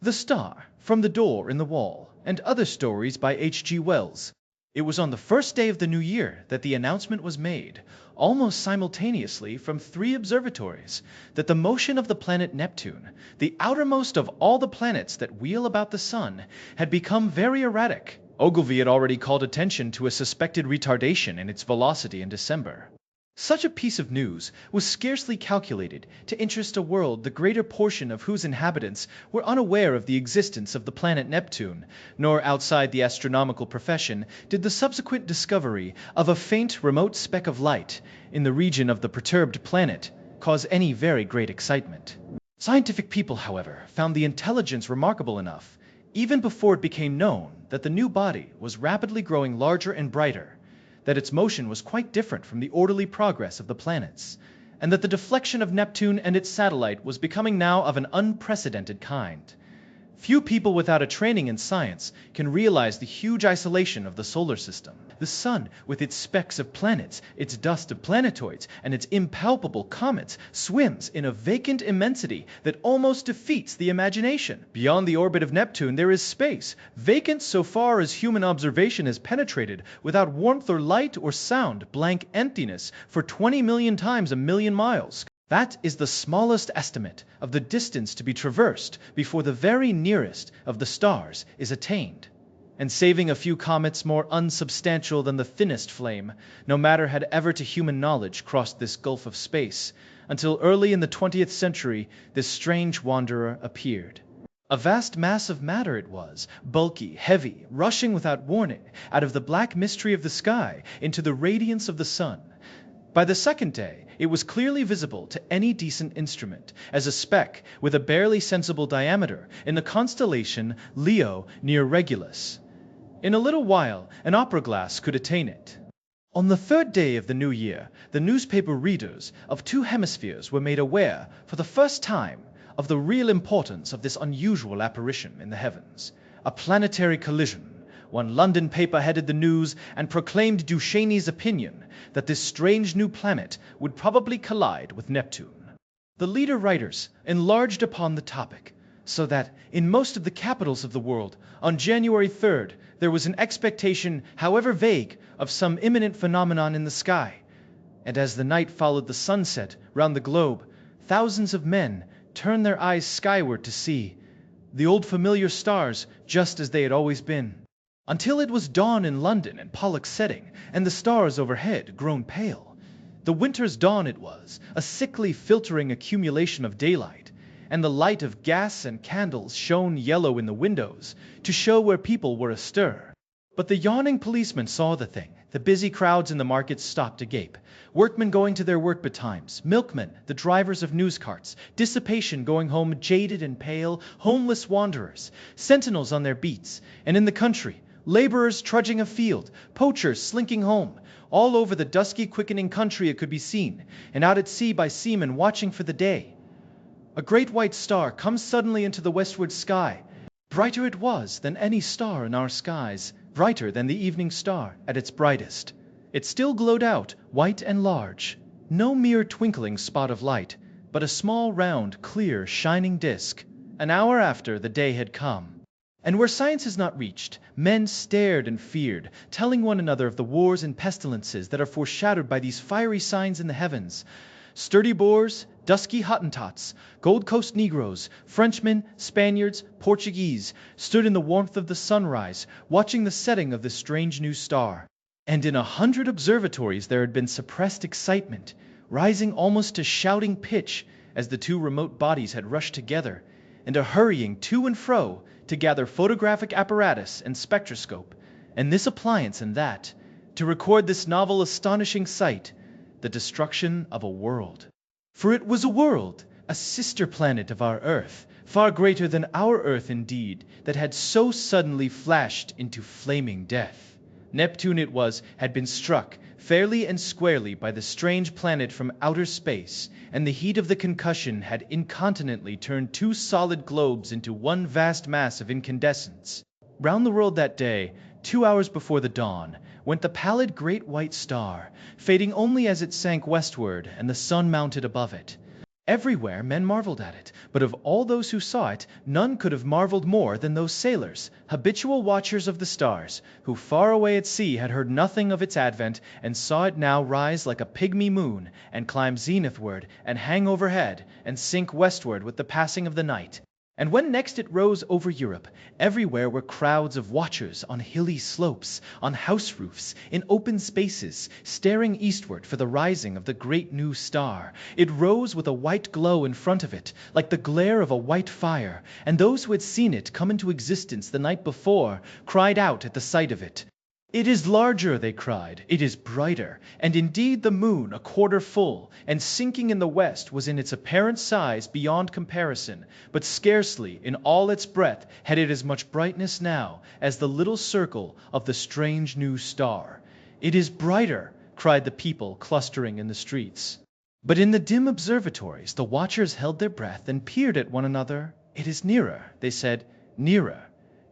The Star, From the Door in the Wall, and Other Stories by H.G. Wells. It was on the first day of the new year that the announcement was made, almost simultaneously from 3 observatories, that the motion of the planet Neptune, the outermost of all the planets that wheel about the sun, had become very erratic. Ogilvy had already called attention to a suspected retardation in its velocity in December. Such a piece of news was scarcely calculated to interest a world the greater portion of whose inhabitants were unaware of the existence of the planet Neptune, nor outside the astronomical profession did the subsequent discovery of a faint remote speck of light in the region of the perturbed planet cause any very great excitement. Scientific people, however, found the intelligence remarkable enough, even before it became known that the new body was rapidly growing larger and brighter, that its motion was quite different from the orderly progress of the planets, and that the deflection of Neptune and its satellite was becoming now of an unprecedented kind. Few people without a training in science can realize the huge isolation of the solar system. The sun, with its specks of planets, its dust of planetoids, and its impalpable comets, swims in a vacant immensity that almost defeats the imagination. Beyond the orbit of Neptune there is space, vacant so far as human observation has penetrated, without warmth or light or sound, blank emptiness for 20 million times a million miles. That is the smallest estimate of the distance to be traversed before the very nearest of the stars is attained. And saving a few comets more unsubstantial than the thinnest flame, no matter had ever to human knowledge crossed this gulf of space, until early in the 20th century this strange wanderer appeared. A vast mass of matter it was, bulky, heavy, rushing without warning out of the black mystery of the sky into the radiance of the sun. By the second day, it was clearly visible to any decent instrument as a speck with a barely sensible diameter in the constellation Leo near Regulus. In a little while, an opera glass could attain it. On the 3rd day of the new year, the newspaper readers of 2 hemispheres were made aware, for the first time, of the real importance of this unusual apparition in the heavens. A planetary collision. One London paper headed the news and proclaimed Duchesne's opinion that this strange new planet would probably collide with Neptune. The leader writers enlarged upon the topic, so that in most of the capitals of the world, on January 3rd, there was an expectation, however vague, of some imminent phenomenon in the sky. And as the night followed the sunset round the globe, thousands of men turned their eyes skyward to see the old familiar stars just as they had always been. Until it was dawn in London in Pollux setting, and the stars overhead grown pale. The winter's dawn it was, a sickly filtering accumulation of daylight, and the light of gas and candles shone yellow in the windows to show where people were astir. But the yawning policemen saw the thing. The busy crowds in the markets stopped agape. Workmen going to their work betimes, milkmen, the drivers of news carts, dissipation going home jaded and pale, homeless wanderers, sentinels on their beats, and in the country, laborers trudging afield, poachers slinking home. All over the dusky, quickening country it could be seen, and out at sea by seamen watching for the day. A great white star comes suddenly into the westward sky. Brighter it was than any star in our skies, brighter than the evening star at its brightest. It still glowed out, white and large, no mere twinkling spot of light, but a small, round, clear, shining disk. An hour after, the day had come. And where science is not reached, men stared and feared, telling one another of the wars and pestilences that are foreshadowed by these fiery signs in the heavens. Sturdy Boers, dusky Hottentots, Gold Coast Negroes, Frenchmen, Spaniards, Portuguese, stood in the warmth of the sunrise, watching the setting of this strange new star. And in 100 observatories there had been suppressed excitement, rising almost to shouting pitch as the 2 remote bodies had rushed together, and a hurrying to and fro to gather photographic apparatus and spectroscope, and this appliance and that, to record this novel astonishing sight, the destruction of a world. For it was a world, a sister planet of our Earth, far greater than our Earth indeed, that had so suddenly flashed into flaming death. Neptune it was, had been struck fairly and squarely by the strange planet from outer space, and the heat of the concussion had incontinently turned 2 solid globes into one vast mass of incandescence. Round the world that day, 2 hours before the dawn, went the pallid great white star, fading only as it sank westward and the sun mounted above it. Everywhere men marveled at it, but of all those who saw it, none could have marveled more than those sailors, habitual watchers of the stars, who far away at sea had heard nothing of its advent, and saw it now rise like a pygmy moon, and climb zenithward, and hang overhead, and sink westward with the passing of the night. And when next it rose over Europe, everywhere were crowds of watchers on hilly slopes, on house roofs, in open spaces, staring eastward for the rising of the great new star. It rose with a white glow in front of it, like the glare of a white fire, and those who had seen it come into existence the night before cried out at the sight of it. "It is larger," they cried, "it is brighter." And indeed the moon, a quarter full, and sinking in the west, was in its apparent size beyond comparison, but scarcely in all its breadth had it as much brightness now as the little circle of the strange new star. "It is brighter," cried the people clustering in the streets. But in the dim observatories the watchers held their breath and peered at one another. "It is nearer," they said, "nearer."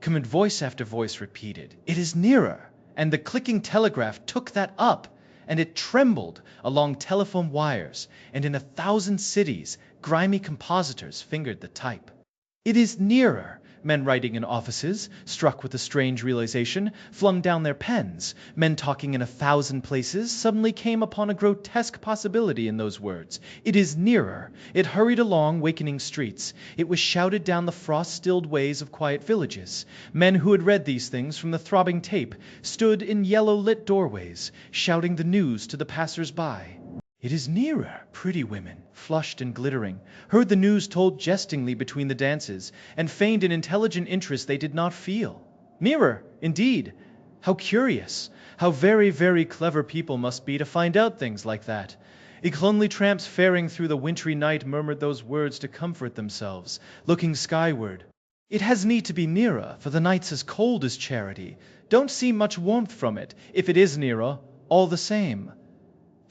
And voice after voice repeated, "It is nearer." And the clicking telegraph took that up, and it trembled along telephone wires, and in 1,000 cities grimy compositors fingered the type. "It is nearer." Men writing in offices, struck with a strange realization, flung down their pens. Men talking in 1,000 places suddenly came upon a grotesque possibility in those words. "It is nearer." It hurried along wakening streets. It was shouted down the frost-stilled ways of quiet villages. Men who had read these things from the throbbing tape stood in yellow-lit doorways, shouting the news to the passers-by. "It is nearer." Pretty women, flushed and glittering, heard the news told jestingly between the dances, and feigned an intelligent interest they did not feel. Nearer, indeed! How curious! How very, very clever people must be to find out things like that. Lonely tramps faring through the wintry night murmured those words to comfort themselves, looking skyward. "It has need to be nearer, for the night's as cold as charity. Don't see much warmth from it, if it is nearer, all the same."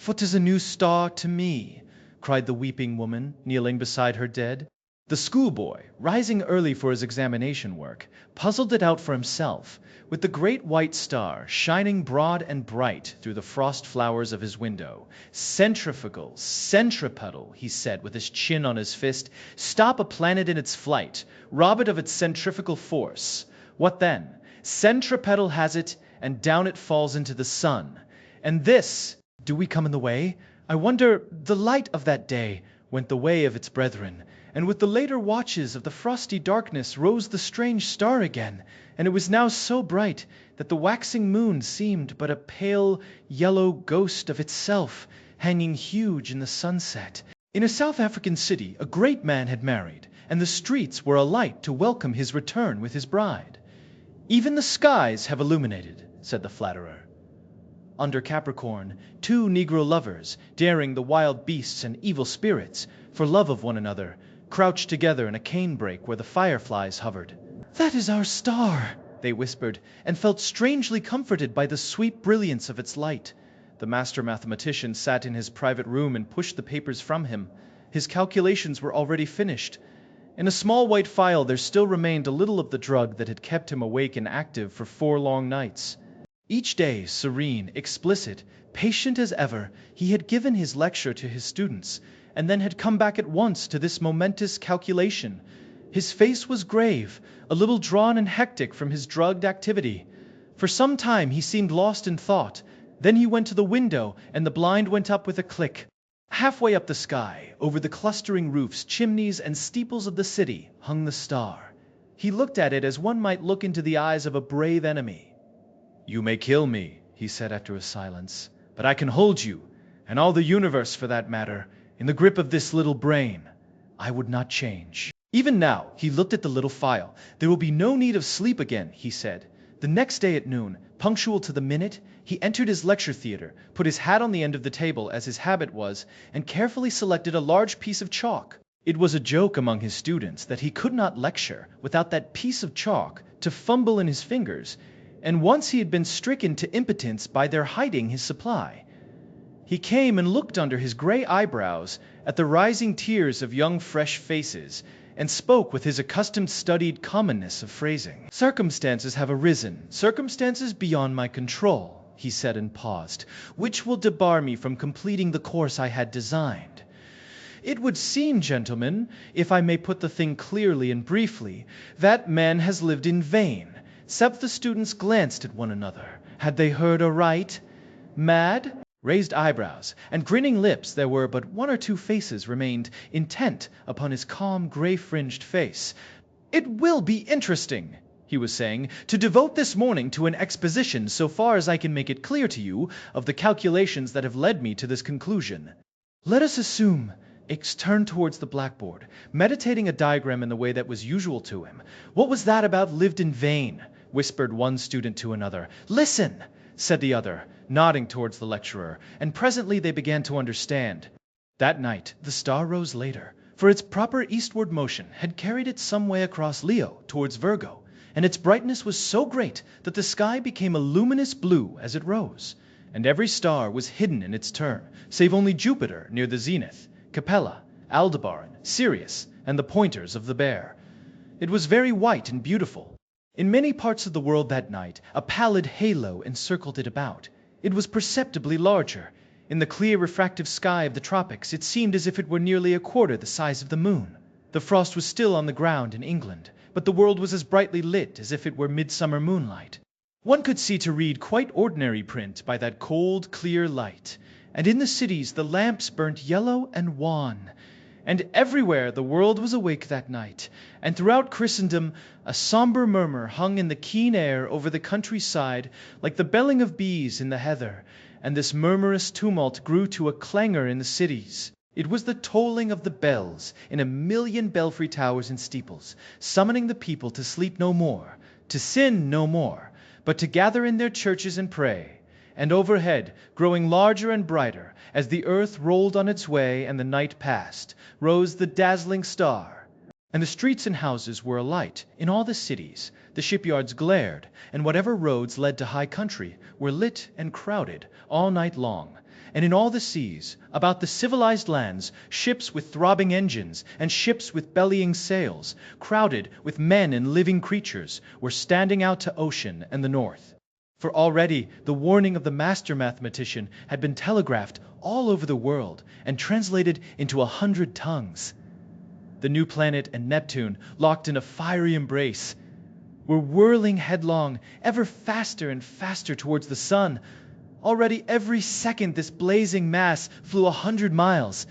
"What is a new star to me?" cried the weeping woman, kneeling beside her dead. The schoolboy, rising early for his examination work, puzzled it out for himself, with the great white star shining broad and bright through the frost flowers of his window. "Centrifugal, centripetal," he said with his chin on his fist. "Stop a planet in its flight, rob it of its centrifugal force. What then? Centripetal has it, and down it falls into the sun. And this... Do we come in the way? I wonder, the light of that day went the way of its brethren, and with the later watches of the frosty darkness rose the strange star again, and it was now so bright that the waxing moon seemed but a pale yellow ghost of itself, hanging huge in the sunset. In a South African city a great man had married, and the streets were alight to welcome his return with his bride. "Even the skies have illuminated," said the flatterer. Under Capricorn, 2 Negro lovers, daring the wild beasts and evil spirits, for love of one another, crouched together in a canebrake where the fireflies hovered. "That is our star," they whispered, and felt strangely comforted by the sweet brilliance of its light. The master mathematician sat in his private room and pushed the papers from him. His calculations were already finished. In a small white phial there still remained a little of the drug that had kept him awake and active for 4 long nights. Each day, serene, explicit, patient as ever, he had given his lecture to his students, and then had come back at once to this momentous calculation. His face was grave, a little drawn and hectic from his drugged activity. For some time he seemed lost in thought. Then he went to the window, and the blind went up with a click. Halfway up the sky, over the clustering roofs, chimneys, and steeples of the city, hung the star. He looked at it as one might look into the eyes of a brave enemy. "You may kill me," he said after a silence, "but I can hold you, and all the universe for that matter, in the grip of this little brain. I would not change." Even now he looked at the little phial. "There will be no need of sleep again," he said. The next day at noon, punctual to the minute, he entered his lecture theater, put his hat on the end of the table as his habit was, and carefully selected a large piece of chalk. It was a joke among his students that he could not lecture without that piece of chalk to fumble in his fingers, and once he had been stricken to impotence by their hiding his supply. He came and looked under his gray eyebrows at the rising tiers of young fresh faces, and spoke with his accustomed studied commonness of phrasing. "Circumstances have arisen, circumstances beyond my control," he said and paused, "which will debar me from completing the course I had designed. It would seem, gentlemen, if I may put the thing clearly and briefly, that man has lived in vain. Except the students glanced at one another. Had they heard aright? Mad? Raised eyebrows and grinning lips, there were but one or two faces remained intent upon his calm, gray-fringed face. "It will be interesting," he was saying, "to devote this morning to an exposition, so far as I can make it clear to you, of the calculations that have led me to this conclusion. Let us assume—" X turned towards the blackboard, meditating a diagram in the way that was usual to him. "What was that about lived in vain?" whispered one student to another. "Listen!" said the other, nodding towards the lecturer, and presently they began to understand. That night the star rose later, for its proper eastward motion had carried it some way across Leo towards Virgo, and its brightness was so great that the sky became a luminous blue as it rose, and every star was hidden in its turn, save only Jupiter near the zenith, Capella, Aldebaran, Sirius, and the pointers of the Bear. It was very white and beautiful. In many parts of the world that night, a pallid halo encircled it about. It was perceptibly larger. In the clear refractive sky of the tropics, it seemed as if it were nearly a quarter the size of the moon. The frost was still on the ground in England, but the world was as brightly lit as if it were midsummer moonlight. One could see to read quite ordinary print by that cold, clear light, and in the cities the lamps burnt yellow and wan. And everywhere the world was awake that night, and throughout Christendom a somber murmur hung in the keen air over the countryside like the belling of bees in the heather, and this murmurous tumult grew to a clangor in the cities. It was the tolling of the bells in 1,000,000 belfry towers and steeples, summoning the people to sleep no more, to sin no more, but to gather in their churches and pray. And overhead, growing larger and brighter, as the earth rolled on its way and the night passed, rose the dazzling star. And the streets and houses were alight in all the cities, the shipyards glared, and whatever roads led to high country were lit and crowded all night long. And in all the seas, about the civilized lands, ships with throbbing engines and ships with bellying sails, crowded with men and living creatures, were standing out to ocean and the north. For already the warning of the master mathematician had been telegraphed all over the world and translated into 100 tongues. The new planet and Neptune, locked in a fiery embrace, were whirling headlong, ever faster and faster towards the sun. Already every second this blazing mass flew 100 miles,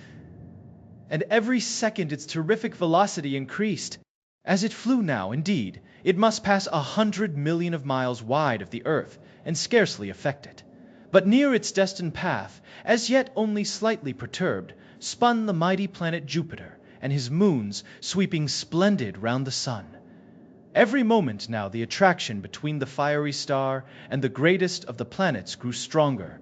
and every second its terrific velocity increased. As it flew now, indeed, it must pass 100 million of miles wide of the earth and scarcely affect it. But near its destined path, as yet only slightly perturbed, spun the mighty planet Jupiter and his moons sweeping splendid round the sun. Every moment now the attraction between the fiery star and the greatest of the planets grew stronger,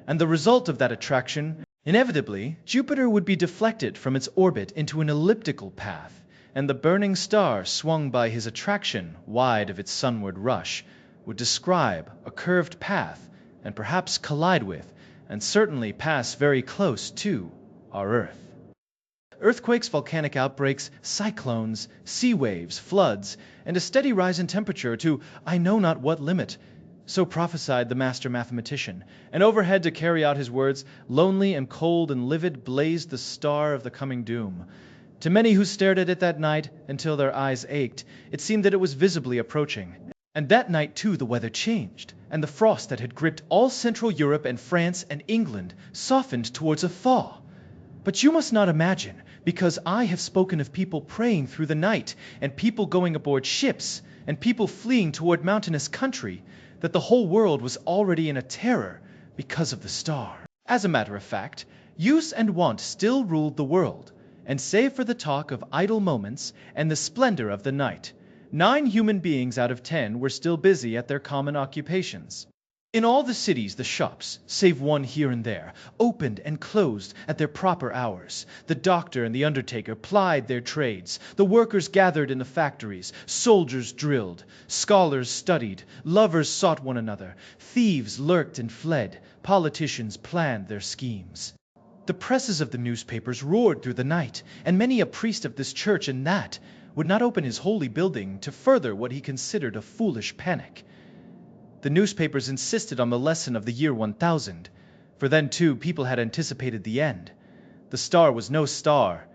and the result of that attraction, inevitably, Jupiter would be deflected from its orbit into an elliptical path, and the burning star, swung by his attraction wide of its sunward rush, would describe a curved path and perhaps collide with, and certainly pass very close to, our Earth. Earthquakes, volcanic outbreaks, cyclones, sea waves, floods, and a steady rise in temperature to I know not what limit. So prophesied the master mathematician, and overhead to carry out his words, lonely and cold and livid, blazed the star of the coming doom. To many who stared at it that night, until their eyes ached, it seemed that it was visibly approaching. And that night, too, the weather changed, and the frost that had gripped all Central Europe and France and England softened towards a thaw. But you must not imagine, because I have spoken of people praying through the night, and people going aboard ships, and people fleeing toward mountainous country, that the whole world was already in a terror because of the star. As a matter of fact, use and wont still ruled the world, and save for the talk of idle moments and the splendor of the night, 9 human beings out of 10 were still busy at their common occupations. In all the cities, the shops, save one here and there, opened and closed at their proper hours. The doctor and the undertaker plied their trades. The workers gathered in the factories. Soldiers drilled. Scholars studied. Lovers sought one another. Thieves lurked and fled. Politicians planned their schemes. The presses of the newspapers roared through the night, and many a priest of this church and that would not open his holy building to further what he considered a foolish panic. The newspapers insisted on the lesson of the year 1000, for then, too, people had anticipated the end. The star was no star,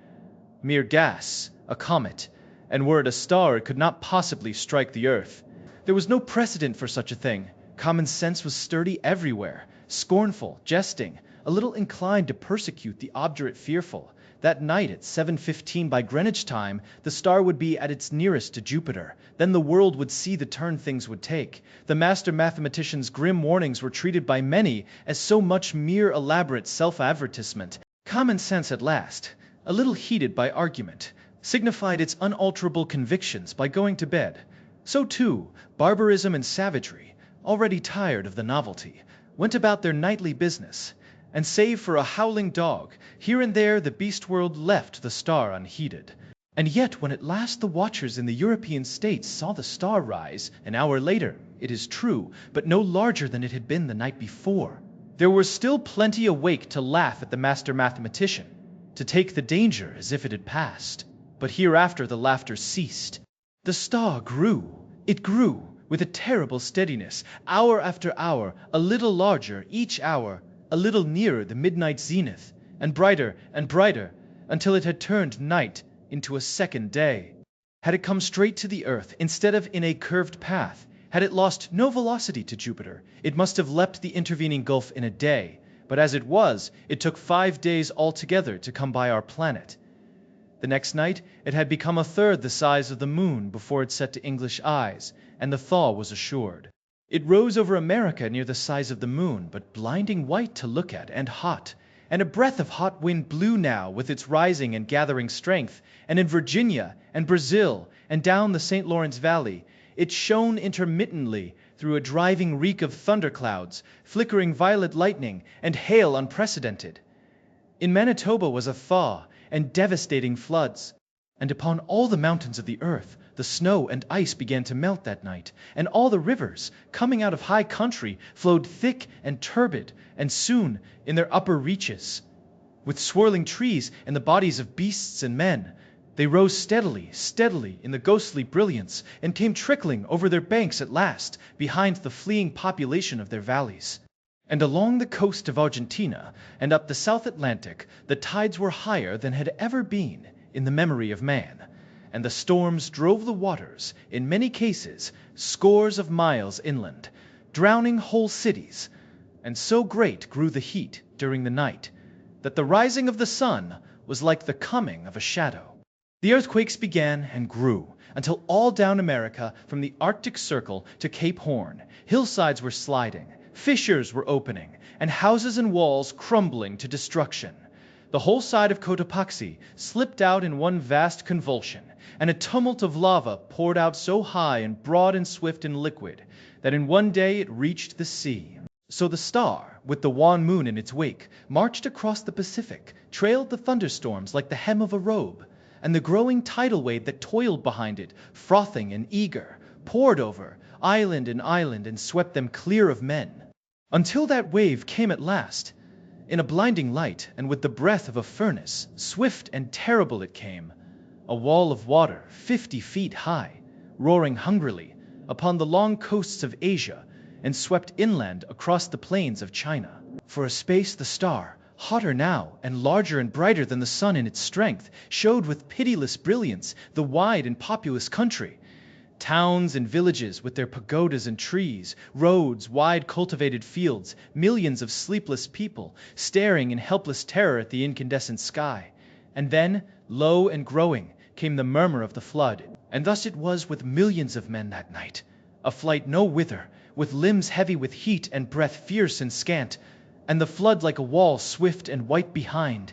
mere gas, a comet, and were it a star, it could not possibly strike the earth. There was no precedent for such a thing. Common sense was sturdy everywhere, scornful, jesting, a little inclined to persecute the obdurate fearful. That night at 7:15 by Greenwich time, the star would be at its nearest to Jupiter. Then the world would see the turn things would take. The master mathematician's grim warnings were treated by many as so much mere elaborate self-advertisement. Common sense at last, a little heated by argument, signified its unalterable convictions by going to bed. So too, barbarism and savagery, already tired of the novelty, went about their nightly business, and save for a howling dog, here and there the beast world left the star unheeded. And yet when at last the watchers in the European states saw the star rise, an hour later, it is true, but no larger than it had been the night before, there were still plenty awake to laugh at the master mathematician, to take the danger as if it had passed. But hereafter the laughter ceased. The star grew. It grew with a terrible steadiness, hour after hour, a little larger each hour, a little nearer the midnight zenith, and brighter, until it had turned night into a second day. Had it come straight to the earth instead of in a curved path, had it lost no velocity to Jupiter, it must have leapt the intervening gulf in a day. But as it was, it took 5 days altogether to come by our planet. The next night, it had become a third the size of the moon before it set to English eyes, and the thaw was assured. It rose over America near the size of the moon, but blinding white to look at, and hot. And a breath of hot wind blew now with its rising and gathering strength, and in Virginia and Brazil and down the St. Lawrence Valley, it shone intermittently through a driving reek of thunderclouds, flickering violet lightning, and hail unprecedented. In Manitoba was a thaw, and devastating floods, and upon all the mountains of the earth the snow and ice began to melt that night, and all the rivers, coming out of high country, flowed thick and turbid, and soon in their upper reaches, with swirling trees and the bodies of beasts and men, they rose steadily in the ghostly brilliance, and came trickling over their banks at last, behind the fleeing population of their valleys. And along the coast of Argentina and up the South Atlantic, the tides were higher than had ever been in the memory of man, and the storms drove the waters, in many cases, scores of miles inland, drowning whole cities, and so great grew the heat during the night, that the rising of the sun was like the coming of a shadow. The earthquakes began and grew, until all down America, from the Arctic Circle to Cape Horn, hillsides were sliding, fissures were opening, and houses and walls crumbling to destruction. The whole side of Cotopaxi slipped out in one vast convulsion, and a tumult of lava poured out so high and broad and swift and liquid that in one day it reached the sea. So the star, with the wan moon in its wake, marched across the Pacific, trailed the thunderstorms like the hem of a robe, and the growing tidal wave that toiled behind it, frothing and eager, poured over island and swept them clear of men, until that wave came at last, in a blinding light, and with the breath of a furnace, swift and terrible it came, a wall of water 50 feet high, roaring hungrily upon the long coasts of Asia, and swept inland across the plains of China. For a space the star, hotter now and larger and brighter than the sun in its strength, showed with pitiless brilliance the wide and populous country. Towns and villages with their pagodas and trees, roads, wide cultivated fields, millions of sleepless people staring in helpless terror at the incandescent sky. And then, low and growing, came the murmur of the flood. And thus it was with millions of men that night, a flight no whither, with limbs heavy with heat and breath fierce and scant, and the flood like a wall swift and white behind.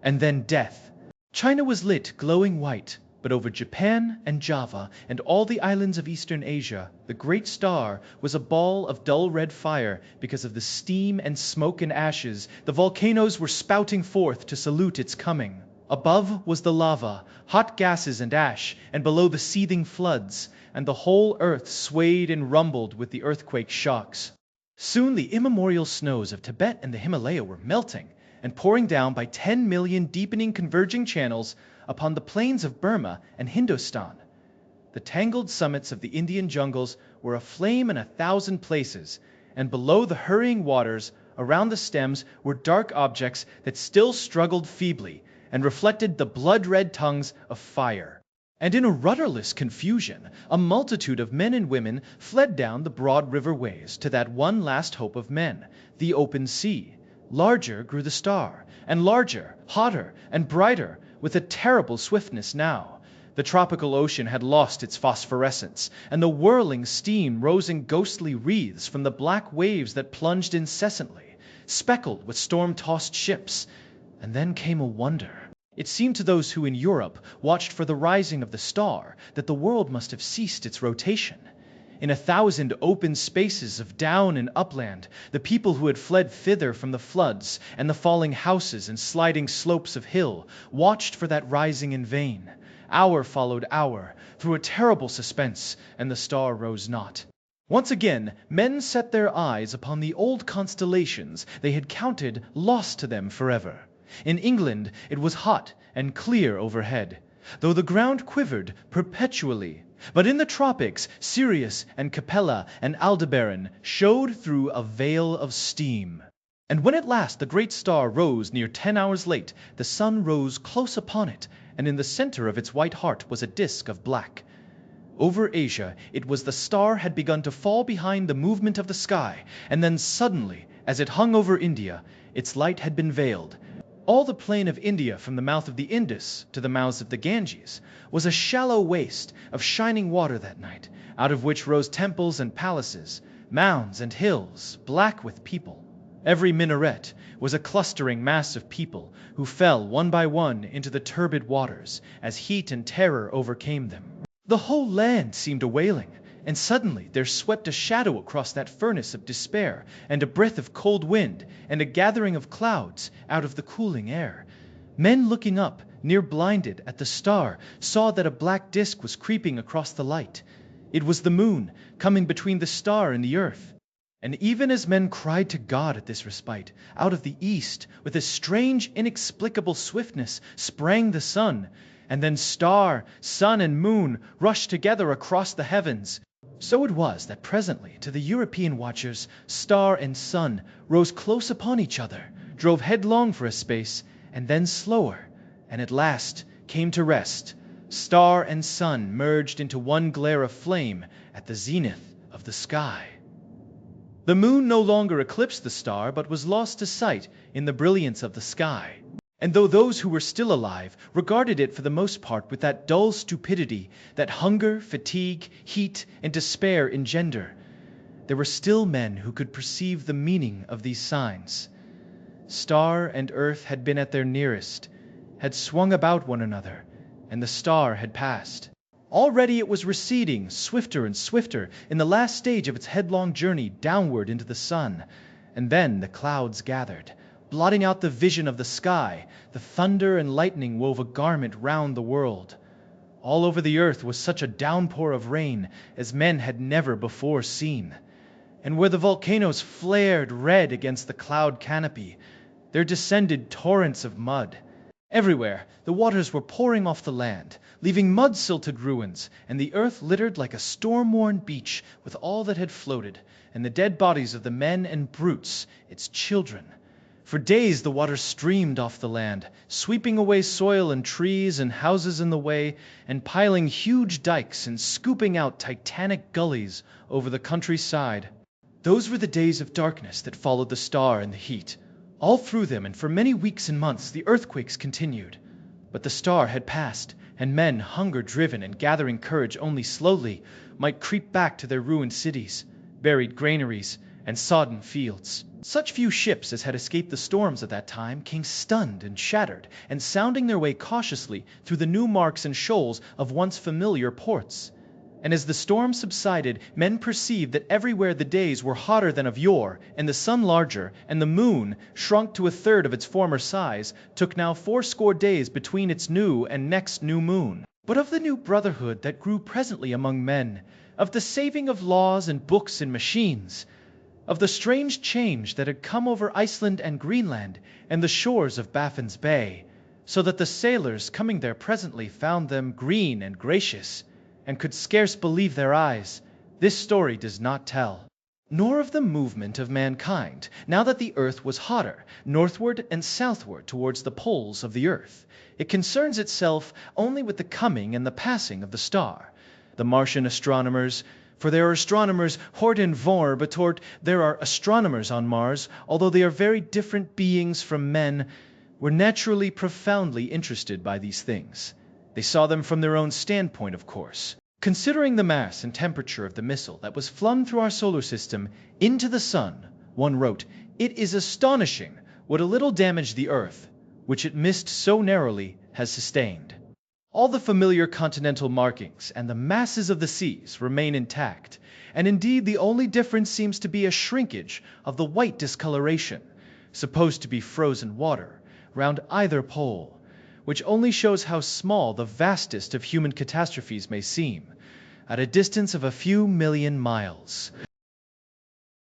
And then death. China was lit glowing white, but over Japan and Java and all the islands of Eastern Asia, the great star was a ball of dull red fire because of the steam and smoke and ashes the volcanoes were spouting forth to salute its coming. Above was the lava, hot gases and ash, and below the seething floods, and the whole earth swayed and rumbled with the earthquake shocks. Soon the immemorial snows of Tibet and the Himalaya were melting and pouring down by 10 million deepening converging channels upon the plains of Burma and Hindustan. The tangled summits of the Indian jungles were aflame in 1,000 places, and below the hurrying waters Around the stems were dark objects that still struggled feebly and reflected the blood-red tongues of fire. And in a rudderless confusion, a multitude of men and women fled down the broad riverways to that one last hope of men, the open sea. Larger grew the star, and larger, hotter, and brighter, with a terrible swiftness now. The tropical ocean had lost its phosphorescence, and the whirling steam rose in ghostly wreaths from the black waves that plunged incessantly, speckled with storm-tossed ships. And then came a wonder. It seemed to those who in Europe watched for the rising of the star that the world must have ceased its rotation. In 1,000 open spaces of down and upland, the people who had fled thither from the floods and the falling houses and sliding slopes of hill watched for that rising in vain. Hour followed hour, through a terrible suspense, and the star rose not. Once again, men set their eyes upon the old constellations they had counted lost to them forever. In England it was hot and clear overhead, though the ground quivered perpetually. But in the tropics, Sirius and Capella and Aldebaran showed through a veil of steam. And when at last the great star rose near 10 hours late, the sun rose close upon it, and in the center of its white heart was a disk of black. Over Asia, it was the star had begun to fall behind the movement of the sky, and then suddenly, as it hung over India, its light had been veiled. All the plain of India, from the mouth of the Indus to the mouths of the Ganges, was a shallow waste of shining water that night, out of which rose temples and palaces, mounds and hills, black with people. Every minaret was a clustering mass of people who fell one by one into the turbid waters as heat and terror overcame them. The whole land seemed a wailing, and suddenly there swept a shadow across that furnace of despair, and a breath of cold wind, and a gathering of clouds out of the cooling air. Men looking up, near blinded, at the star, saw that a black disk was creeping across the light. It was the moon, coming between the star and the earth. And even as men cried to God at this respite, out of the east, with a strange, inexplicable swiftness, sprang the sun, and then star, sun, and moon rushed together across the heavens. So it was that presently, to the European watchers, star and sun rose close upon each other, drove headlong for a space, and then slower, and at last came to rest. Star and sun merged into one glare of flame at the zenith of the sky. The moon no longer eclipsed the star, but was lost to sight in the brilliance of the sky. And though those who were still alive regarded it for the most part with that dull stupidity that hunger, fatigue, heat, and despair engender, there were still men who could perceive the meaning of these signs. Star and earth had been at their nearest, had swung about one another, and the star had passed. Already it was receding, swifter and swifter, in the last stage of its headlong journey downward into the sun. And then the clouds gathered, blotting out the vision of the sky. The thunder and lightning wove a garment round the world. All over the earth was such a downpour of rain as men had never before seen. And where the volcanoes flared red against the cloud canopy, there descended torrents of mud. Everywhere the waters were pouring off the land, leaving mud-silted ruins, and the earth littered like a storm-worn beach with all that had floated, and the dead bodies of the men and brutes, its children. For days the water streamed off the land, sweeping away soil and trees and houses in the way, and piling huge dikes and scooping out titanic gullies over the countryside. Those were the days of darkness that followed the star and the heat. All through them, and for many weeks and months, the earthquakes continued. But the star had passed, and men, hunger-driven and gathering courage only slowly, might creep back to their ruined cities, buried granaries, and sodden fields. Such few ships as had escaped the storms at that time came stunned and shattered, and sounding their way cautiously through the new marks and shoals of once familiar ports. And as the storm subsided, men perceived that everywhere the days were hotter than of yore, and the sun larger, and the moon, shrunk to 1/3 of its former size, took now 80 days between its new and next new moon. But of the new brotherhood that grew presently among men, of the saving of laws and books and machines, of the strange change that had come over Iceland and Greenland and the shores of Baffin's Bay, so that the sailors coming there presently found them green and gracious, and could scarce believe their eyes, this story does not tell. nor of the movement of mankind, now that the Earth was hotter, northward and southward towards the poles of the Earth. It concerns itself only with the coming and the passing of the star. The Martian astronomers, for there are astronomers hort in vor, betort there are astronomers on Mars, although they are very different beings from men, were naturally profoundly interested by these things. They saw them from their own standpoint, of course. Considering the mass and temperature of the missile that was flung through our solar system into the sun, one wrote, "It is astonishing what a little damage the Earth, which it missed so narrowly, has sustained. All the familiar continental markings and the masses of the seas remain intact, and indeed the only difference seems to be a shrinkage of the white discoloration, supposed to be frozen water, round either pole, which only shows how small the vastest of human catastrophes may seem, at a distance of a few million miles."